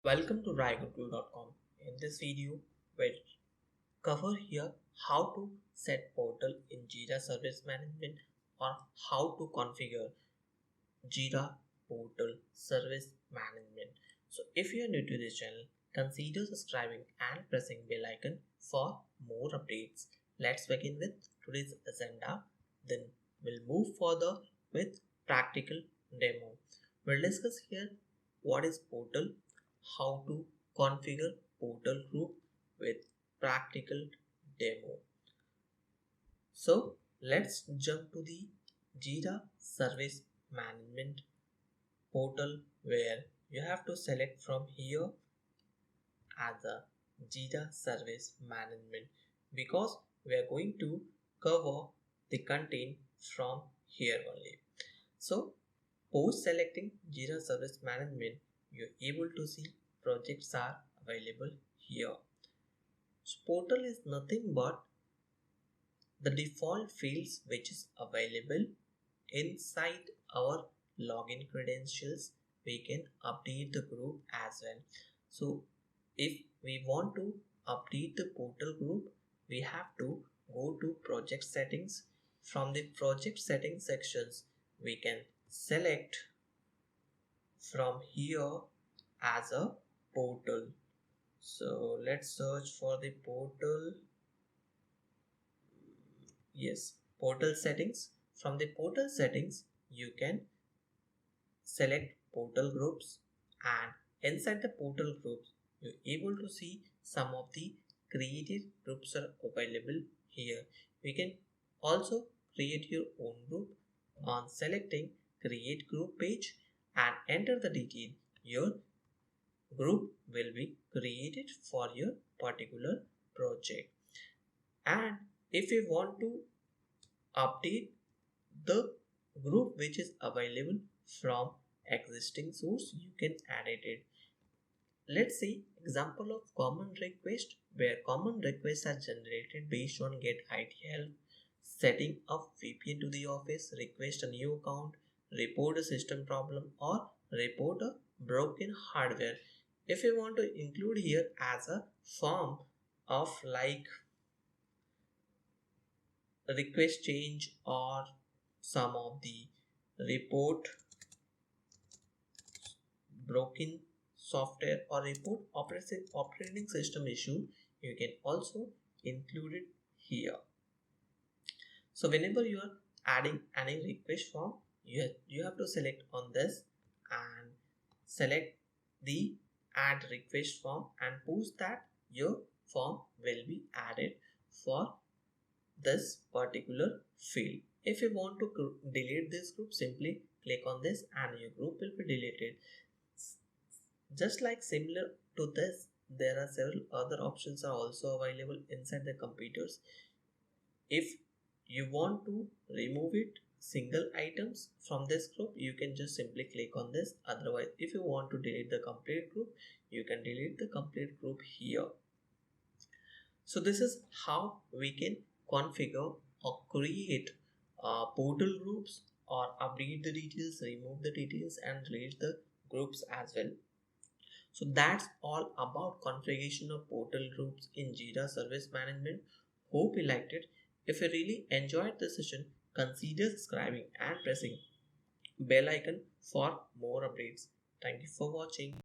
Welcome to RaiGuru.com. In this video, we'll cover here how to set portal in Jira Service Management or how to configure Jira Portal Service Management. So if you are new to this channel, consider subscribing and pressing bell icon for more updates. Let's begin with today's agenda. Then we'll move further with practical demo. We'll discuss here what is portal, how to configure portal group with practical demo. So let's jump to the Jira Service Management portal where you have to select from here as a Jira Service Management because we are going to cover the content from here only. So post selecting Jira Service Management, you're able to see projects are available here. So portal is nothing but the default fields which is available inside our login credentials. We can update the group as well. So if we want to update the portal group, we have to go to project settings. From the project settings sections, we can select from here as a portal. So let's search for the portal. Yes, portal settings. From the portal settings, you can select portal groups, and inside the portal groups, you're able to see some of the created groups are available here. You can also create your own group on selecting create group page and enter the detail. Your group will be created for your particular project. And if you want to update the group which is available from existing source, you can edit it. Let's see example of common request where common requests are generated based on get IT help, setting up VPN to the office, request a new account, report a system problem, or report a broken hardware. If you want to include here as a form of like request change or some of the report broken software or report operating system issue, you can also include it here. So whenever you are adding any request form, you have to select on this and select the add request form and post that your form will be added for this particular field. If you want to delete this group, simply click on this and your group will be deleted. Just like similar to this, there are several other options are also available inside the computers. If you want to remove it single items from this group, you can just simply click on this. Otherwise, if you want to delete the complete group, you can delete the complete group here. So this is how we can configure or create portal groups or update the details, remove the details and delete the groups as well. So that's all about configuration of portal groups in Jira Service Management. Hope you liked it. If you really enjoyed the session, consider subscribing and pressing bell icon for more updates. Thank you for watching.